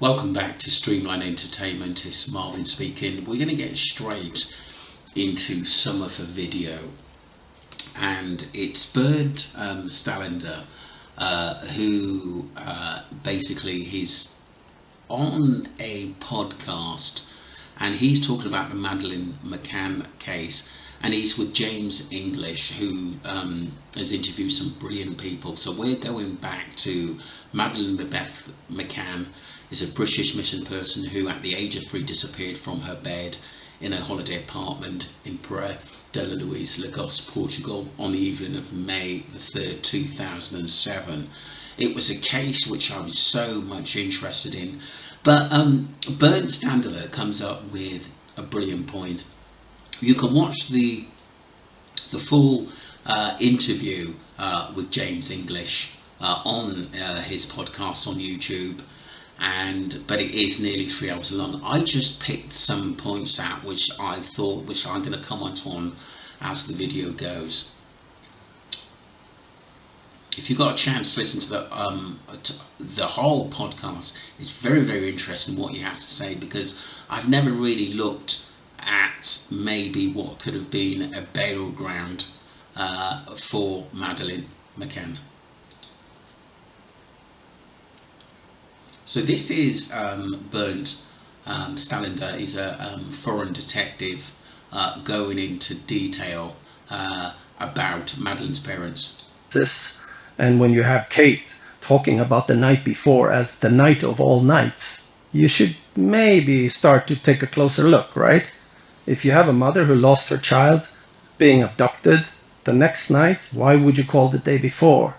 Welcome back to Streamline Entertainment. It's Marvin speaking. We're going to get straight into some of the video, and it's Bernt Stellander, who basically he's on a podcast, and he's talking about the Madeleine McCann case, and he's with James English, who has interviewed some brilliant people. So we're going back to Madeleine McCann. Is a British missing person who at the age of 3 disappeared from her bed in a holiday apartment in Praia de la Luz, Lagos, Portugal, on the evening of May the 3rd, 2007. It was a case which I was so much interested in, but Bernt Stellander comes up with a brilliant point. You can watch the full interview with James English on his podcast on YouTube. But it is nearly 3 hours long. I just picked some points out which I'm going to comment on as the video goes. If you've got a chance to listen to the whole podcast, it's very, very interesting what he has to say, because I've never really looked at maybe what could have been a burial ground for Madeleine McCann. So this is Bernt Stellander. He's a foreign detective going into detail about Madeleine's parents. And when you have Kate talking about the night before as the night of all nights, you should maybe start to take a closer look, right? If you have a mother who lost her child being abducted the next night, why would you call the day before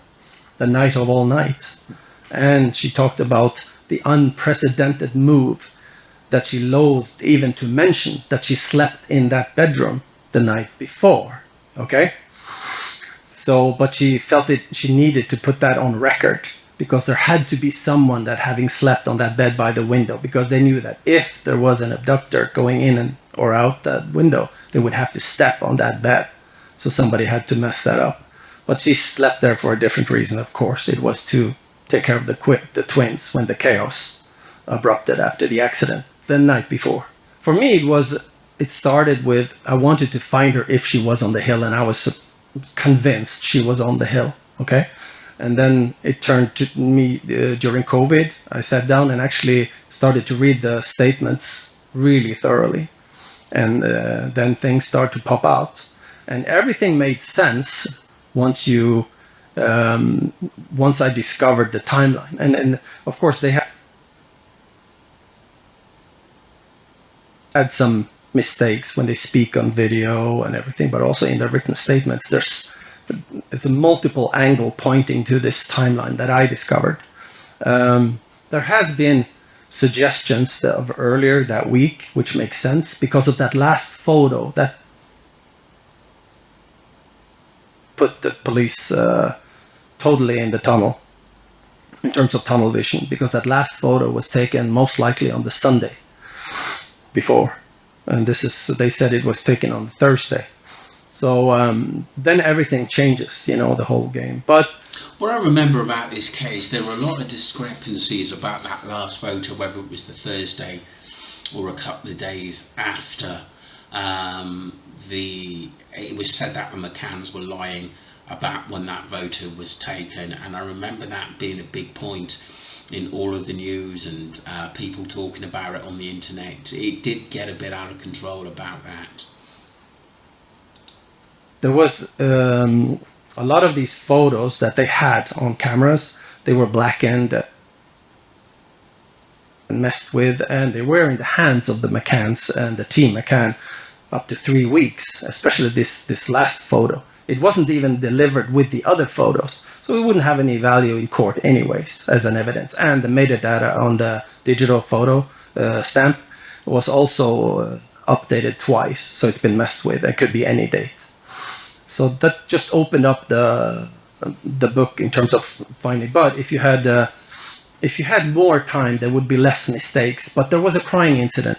the night of all nights? And she talked about the unprecedented move that she loathed even to mention, that she slept in that bedroom the night before. Okay? So, but she felt she needed to put that on record, because there had to be someone that having slept on that bed by the window, because they knew that if there was an abductor going in or out that window, they would have to step on that bed. So somebody had to mess that up. But she slept there for a different reason, of course. It was to take care of the twins when the chaos erupted after the accident the night before. For me, it started with, I wanted to find her if she was on the hill, and I was convinced she was on the hill. Okay, and then it turned to me during COVID. I sat down and actually started to read the statements really thoroughly, and then things started to pop out, and everything made sense once I discovered the timeline. And of course they had some mistakes when they speak on video and everything, but also in their written statements it's a multiple angle pointing to this timeline that I discovered. There has been suggestions of earlier that week, which makes sense because of that last photo that put the police totally in the tunnel in terms of tunnel vision, because that last photo was taken most likely on the Sunday before, and they said it was taken on Thursday. So then everything changes, the whole game. But what I remember about this case, there were a lot of discrepancies about that last photo, whether it was the Thursday or a couple of days after. It was said that the McCanns were lying about when that photo was taken, and I remember that being a big point in all of the news and people talking about it on the internet. It did get a bit out of control about that. There was a lot of these photos that they had on cameras. They were blackened and messed with, and they were in the hands of the McCanns and the team McCann up to 3 weeks, especially this last photo. It wasn't even delivered with the other photos, so it wouldn't have any value in court anyways as an evidence. And the metadata on the digital photo stamp was also updated twice, so it's been messed with. It could be any date. So that just opened up the book in terms of finding. But if you had more time, there would be less mistakes. But there was a crying incident,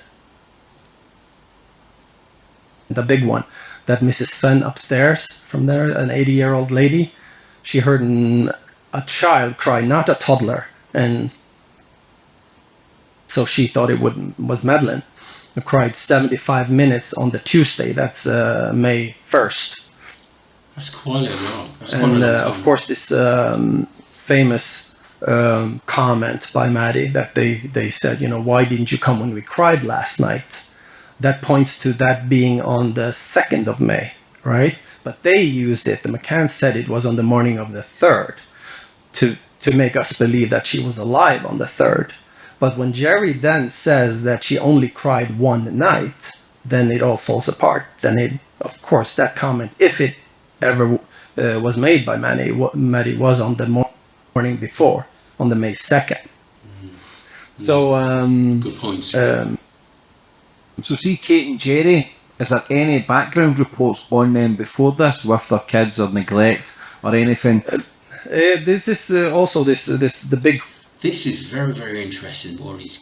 the big one, that Mrs. Fenn upstairs from there, an 80-year-old lady, she heard a child cry, not a toddler, and so she thought it was Madeleine, who cried 75 minutes on the Tuesday. That's May 1st. That's quite a lot. That's quite a And long time. of course, this famous comment by Maddie that they said, why didn't you come when we cried last night? That points to that being on the 2nd of May, right? But they used it, the McCann said it was on the morning of the 3rd to make us believe that she was alive on the 3rd. But when Jerry then says that she only cried one night, then it all falls apart. Then of course, that comment, if it ever was made by Maddie was on the morning before, on the May 2nd. So, good points. So see Kate and Jerry, is there any background reports on them before this with their kids or neglect or anything? This is also the big. This is very, very interesting what he's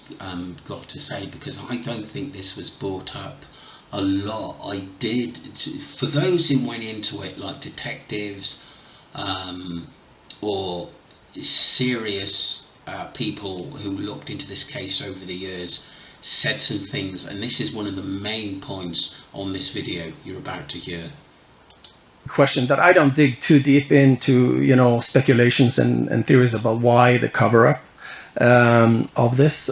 got to say, because I don't think this was brought up a lot. I did, for those who went into it, like detectives or serious people who looked into this case over the years, said some things, and this is one of the main points on this video you're about to hear. Question that I don't dig too deep into, speculations and theories about why the cover-up of this,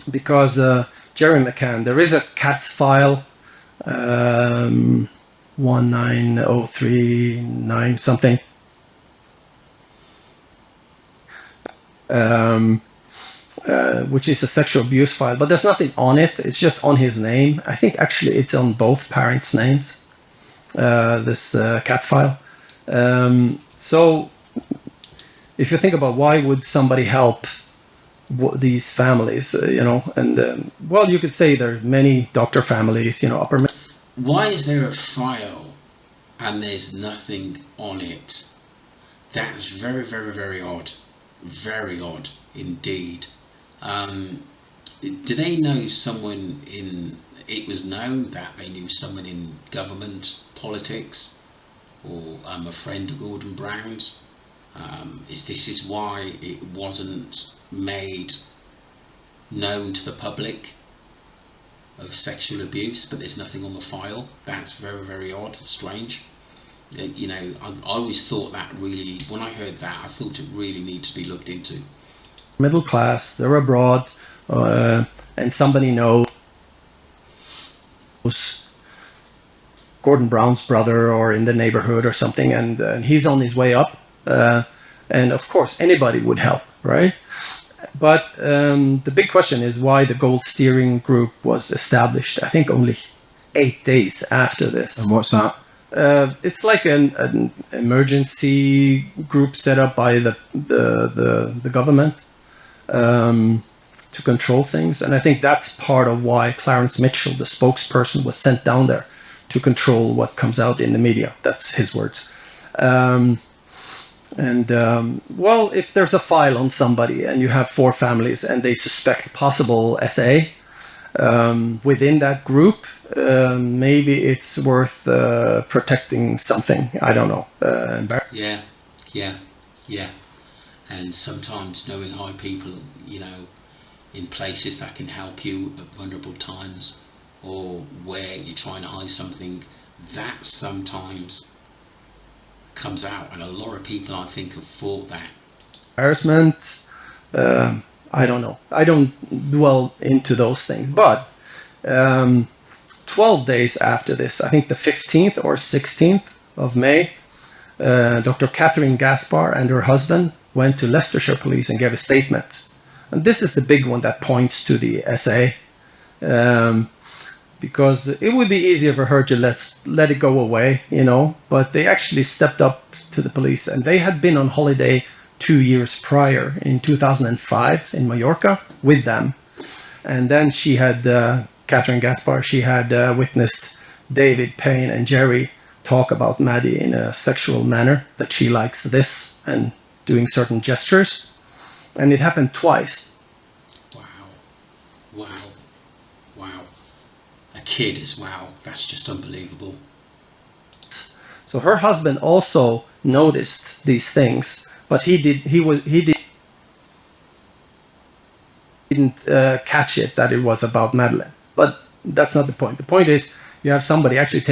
because Jerry McCann, there is a CATS file, 19039 something, which is a sexual abuse file, but there's nothing on it. It's just on his name. I think actually it's on both parents' names, this CATS file. So if you think about why would somebody help these families, and well, you could say there are many doctor families, upper. Why is there a file and there's nothing on it? That is very, very, very odd. Very odd indeed. Do they know someone it was known that they knew someone in government, politics, or a friend of Gordon Brown's? This is why it wasn't made known to the public of sexual abuse, but there's nothing on the file? That's very, very odd, strange. I always thought that really, when I heard that, I thought it really needs to be looked into. Middle class, they're abroad, and somebody knows Gordon Brown's brother or in the neighborhood or something, and he's on his way up, and of course anybody would help, right? But the big question is why the Gold Steering Group was established, I think only 8 days after this. And what's that? It's like an emergency group set up by the government to control things, and I think that's part of why Clarence Mitchell, the spokesperson, was sent down there to control what comes out in the media. That's his words. Well, if there's a file on somebody and you have 4 families and they suspect possible SA within that group, maybe it's worth protecting something. I don't know. Yeah. And sometimes knowing how people, in places that can help you at vulnerable times, or where you're trying to hide something, that sometimes comes out, and a lot of people, I think, have thought that. Embarrassment, I don't know. I don't dwell into those things, but 12 days after this, I think the 15th or 16th of May, Dr. Catherine Gaspar and her husband went to Leicestershire Police and gave a statement. And this is the big one that points to the SA, because it would be easier for her to let it go away, but they actually stepped up to the police, and they had been on holiday 2 years prior in 2005 in Mallorca with them. And then she had, Catherine Gaspar, she had witnessed David, Payne and Jerry talk about Maddie in a sexual manner, that she likes this, and doing certain gestures. And it happened twice. Wow. A kid as well. That's just unbelievable. So her husband also noticed these things, but he did didn't catch it that it was about Madeleine. But that's not the point. The point is you have somebody actually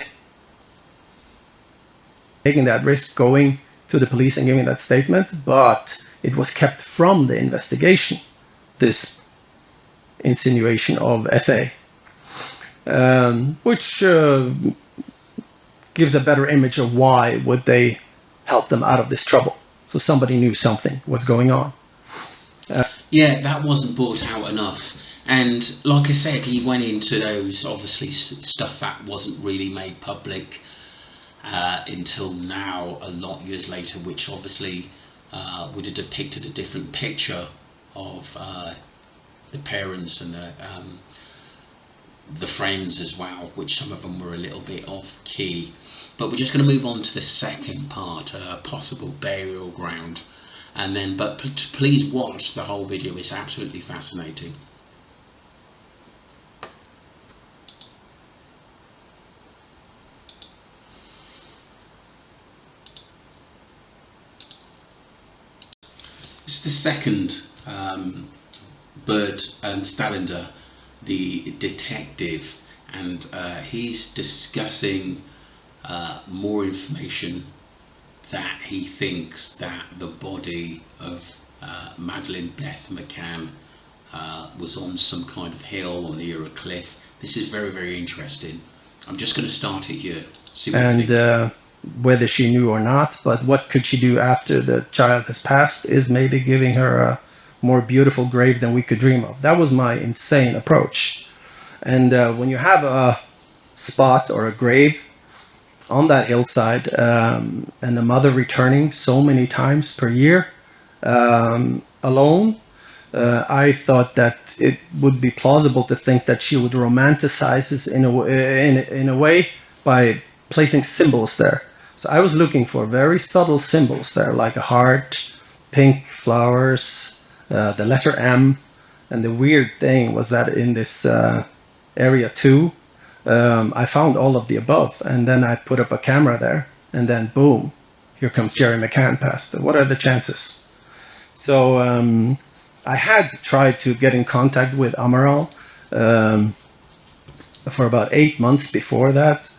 taking that risk, going to the police and giving that statement, but it was kept from the investigation, this insinuation of SA, which gives a better image of why would they help them out of this trouble. So somebody knew something was going on. Yeah, that wasn't brought out enough. And like I said, he went into those, obviously, stuff that wasn't really made public until now, a lot of years later, which obviously would have depicted a different picture of the parents and the friends as well, which some of them were a little bit off key. But we're just going to move on to the second part, possible burial ground. And then, but please watch the whole video, it's absolutely fascinating. It's the second Bernt Stellander, the detective, and he's discussing more information that he thinks that the body of Madeleine Beth McCann was on some kind of hill or near a cliff. This is very, very interesting. I'm just going to start it here. See what you think. Whether she knew or not, but what could she do after the child has passed is maybe giving her a more beautiful grave than we could dream of. That was my insane approach. And when you have a spot or a grave on that hillside, and the mother returning so many times per year alone, I thought that it would be plausible to think that she would romanticize this in a way by placing symbols there. So I was looking for very subtle symbols there, like a heart, pink flowers, the letter M. And the weird thing was that in this area too, I found all of the above, and then I put up a camera there, and then boom, here comes Jerry McCann past. What are the chances? So I had tried to get in contact with Amaral for about 8 months before that,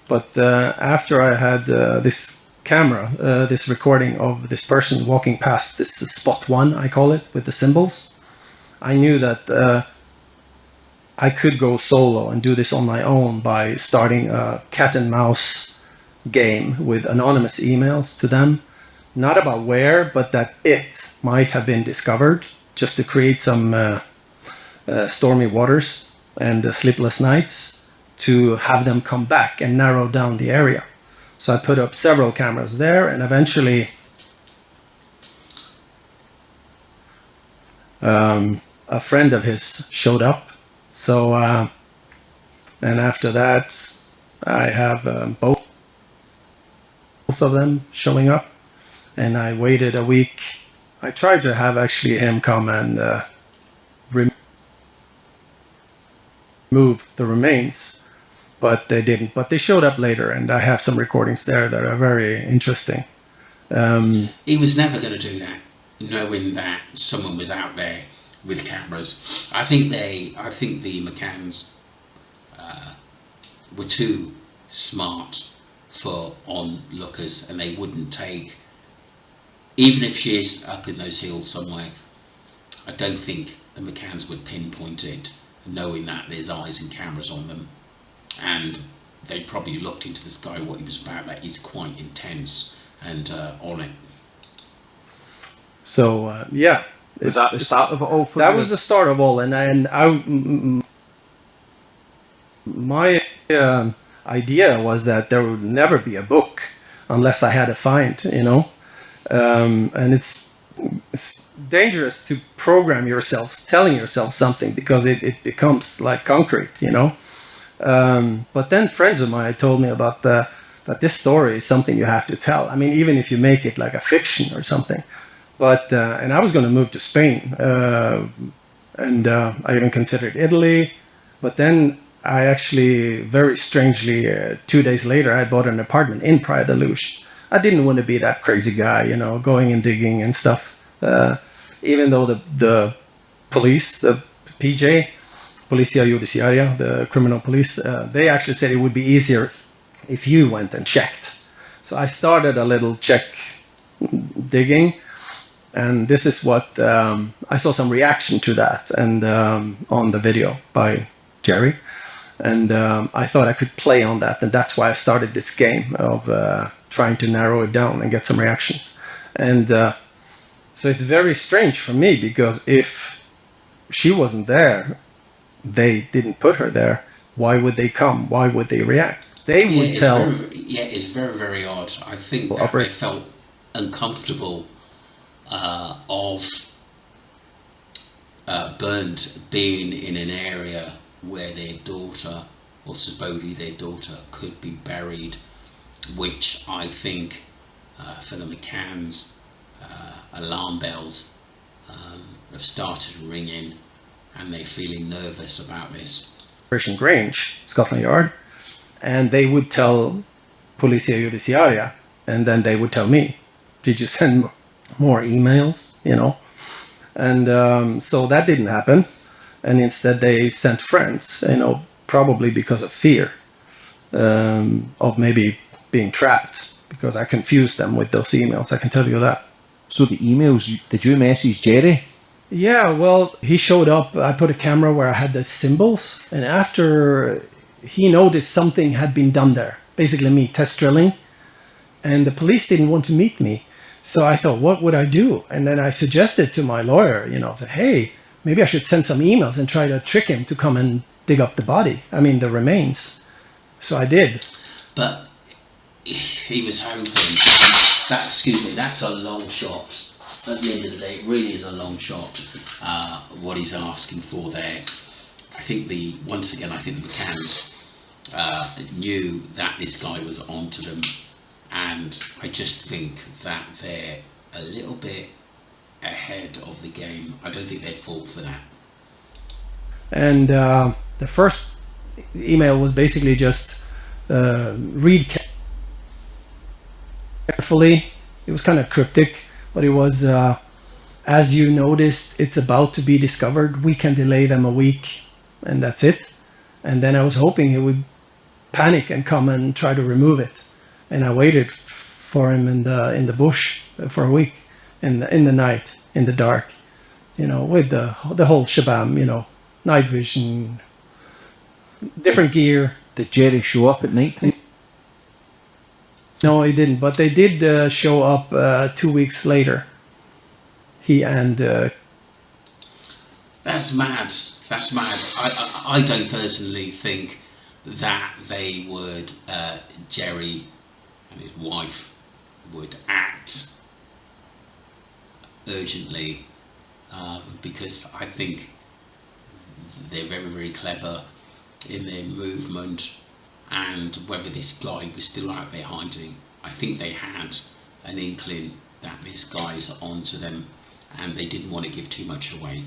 but after I had this camera, this recording of this person walking past, this spot one, I call it, with the symbols, I knew that I could go solo and do this on my own by starting a cat and mouse game with anonymous emails to them, not about where, but that it might have been discovered, just to create some stormy waters and sleepless nights, to have them come back and narrow down the area. So I put up several cameras there, and eventually a friend of his showed up. So, and after that, I have both of them showing up, and I waited a week. I tried to have actually him come and remove the remains, but they didn't. But they showed up later, and I have some recordings there that are very interesting. He was never going to do that, knowing that someone was out there with cameras. I think the McCanns were too smart for onlookers, and they wouldn't take, even if she is up in those hills somewhere, I don't think the McCanns would pinpoint it, knowing that there's eyes and cameras on them. And they probably looked into the sky, what he was about. That is quite intense and on it. So yeah, Was that the start of it all for that you? was the start of all, and my idea was that there would never be a book unless I had a find, you know. And it's dangerous to program yourself, telling yourself something, because it becomes like concrete, you know. But then friends of mine told me about that this story is something you have to tell. I mean, even if you make it like a fiction or something. But and I was going to move to Spain, and I even considered Italy. But then I actually, very strangely, 2 days later, I bought an apartment in Praia da Luz. I didn't want to be that crazy guy, you know, going and digging and stuff. Even though the police, the PJ, Policia Judiciaria, the criminal police, they actually said it would be easier if you went and checked. So I started a little check digging, and this is what I saw some reaction to that, and on the video by Jerry, and I thought I could play on that, and that's why I started this game of trying to narrow it down and get some reactions. And so it's very strange for me, because if she wasn't there, they didn't put her there, why would they come? Why would they react? They would tell. It's very, very odd. I think that they felt uncomfortable of Bernt being in an area where their daughter, or supposedly their daughter, could be buried, which I think for the McCanns, alarm bells have started ringing, and they're feeling nervous about this. Operation Grange, Scotland Yard, and they would tell Policia Judiciaria, and then they would tell me, did you send more emails, you know? And so that didn't happen, and instead they sent friends, you know, probably because of fear of maybe being trapped, because I confused them with those emails, I can tell you that. So the emails, did you message Jerry? Yeah, well, he showed up. I put a camera where I had the symbols, and after he noticed something had been done there, basically me test drilling, and the police didn't want to meet me. So I thought, what would I do? And then I suggested to my lawyer, you know, said, hey, maybe I should send some emails and try to trick him to come and dig up the body. I mean, the remains. So I did. But he was hoping that, excuse me, that's a long shot. At the end of the day, it really is a long shot, what he's asking for there. I think once again, I think the McCanns knew that this guy was onto them, and I just think that they're a little bit ahead of the game. I don't think they'd fall for that. And the first email was basically just read carefully. It was kind of cryptic, but it was, as you noticed, it's about to be discovered. We can delay them a week, and that's it. And then I was hoping he would panic and come and try to remove it. And I waited for him in the bush for a week, in the night, in the dark, you know, with the whole shabam, you know, night vision, different gear. Did Jerry show up at night time? No, he didn't, but they did show up 2 weeks later. He and... That's mad. That's mad. I don't personally think that they would, Jerry and his wife, would act urgently, because I think they're very, very clever in their movement. And whether this guy was still out there hiding, I think they had an inkling that this guy's onto them, and they didn't want to give too much away.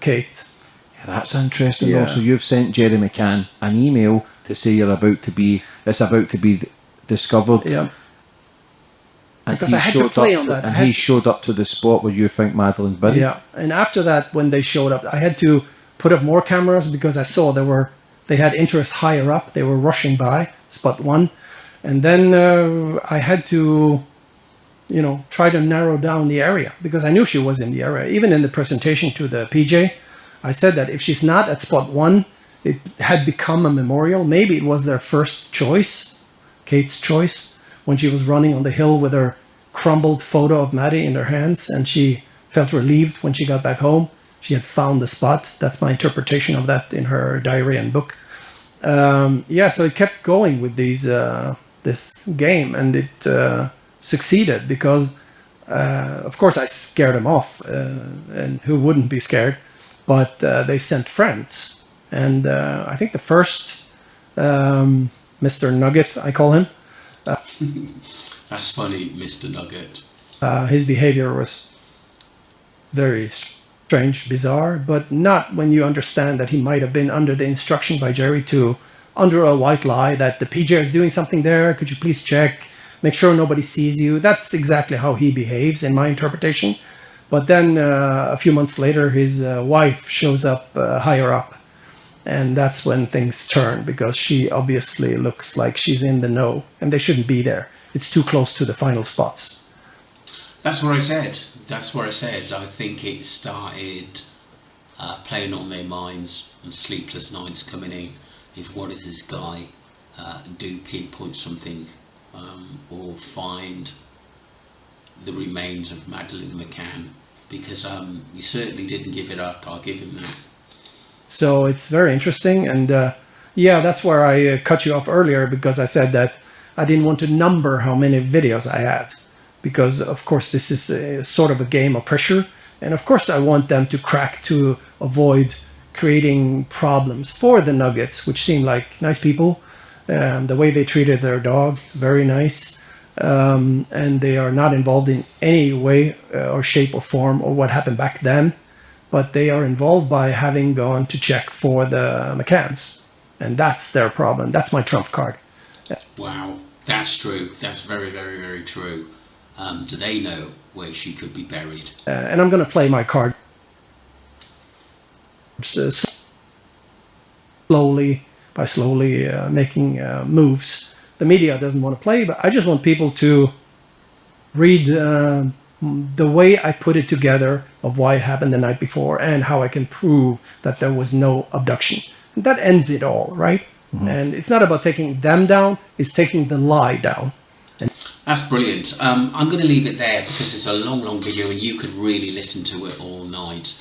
Kate. Yeah, that's interesting. Yeah. Also, you've sent Jerry McCann an email to say it's about to be discovered. Yeah. And because I had to play on that. And he showed up to the spot where you think Madeleine's buried. Yeah. And after that, when they showed up, I had to put up more cameras, because I saw they had interest higher up. They were rushing by spot one, and then I had to, you know, try to narrow down the area, because I knew she was in the area. Even in the presentation to the PJ, I said that if she's not at spot one, it had become a memorial. Maybe it was their first choice, Kate's choice, when she was running on the hill with her crumbled photo of Maddie in her hands, and she felt relieved when she got back home. She had found the spot. That's my interpretation of that in her diary and book. Yeah, so it kept going with this game, and it succeeded because, of course, I scared them off, and who wouldn't be scared? But they sent friends, and I think the first Mr. Nugget, I call him. That's funny, Mr. Nugget. His behavior was very strange, bizarre, but not when you understand that he might have been under the instruction by Jerry to, under a white lie, that the PJ is doing something there, could you please check, make sure nobody sees you. That's exactly how he behaves in my interpretation. But then a few months later, his wife shows up higher up. And that's when things turn, because she obviously looks like she's in the know, and they shouldn't be there. It's too close to the final spots. That's what I said. That's what I said. I think it started playing on their minds, and sleepless nights coming in. If what does this guy do pinpoint something or find the remains of Madeleine McCann? Because he certainly didn't give it up. I'll give him that. So it's very interesting, and yeah, that's where I cut you off earlier, because I said that I didn't want to number how many videos I had, because of course this is a sort of a game of pressure, and of course I want them to crack to avoid creating problems for the Nuggets, which seem like nice people. The way they treated their dog, very nice, and they are not involved in any way or shape or form or what happened back then. But they are involved by having gone to check for the McCanns. And that's their problem. That's my trump card. Wow, that's true. That's very, very, very true. Do they know where she could be buried? And I'm going to play my card slowly, by slowly making moves. The media doesn't want to play, but I just want people to read the way I put it together of why it happened the night before and how I can prove that there was no abduction. And that ends it all, right? Mm-hmm. And it's not about taking them down, it's taking the lie down. That's brilliant. I'm going to leave it there because it's a long, long video and you could really listen to it all night.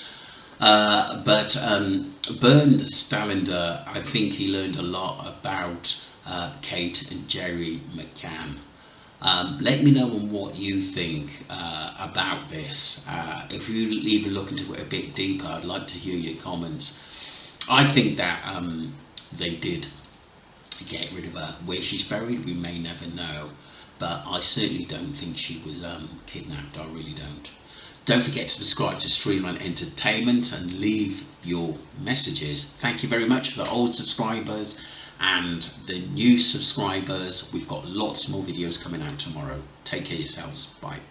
But Bernt Stellander, I think he learned a lot about Kate and Jerry McCann. Let me know on what you think about this. If you even look into it a bit deeper, I'd like to hear your comments. I think that they did get rid of her. Where she's buried, we may never know. But I certainly don't think she was kidnapped. I really don't. Don't forget to subscribe to Streamline Entertainment and leave your messages. Thank you very much for the old subscribers and the new subscribers. We've got lots more videos coming out tomorrow. Take care of yourselves. Bye.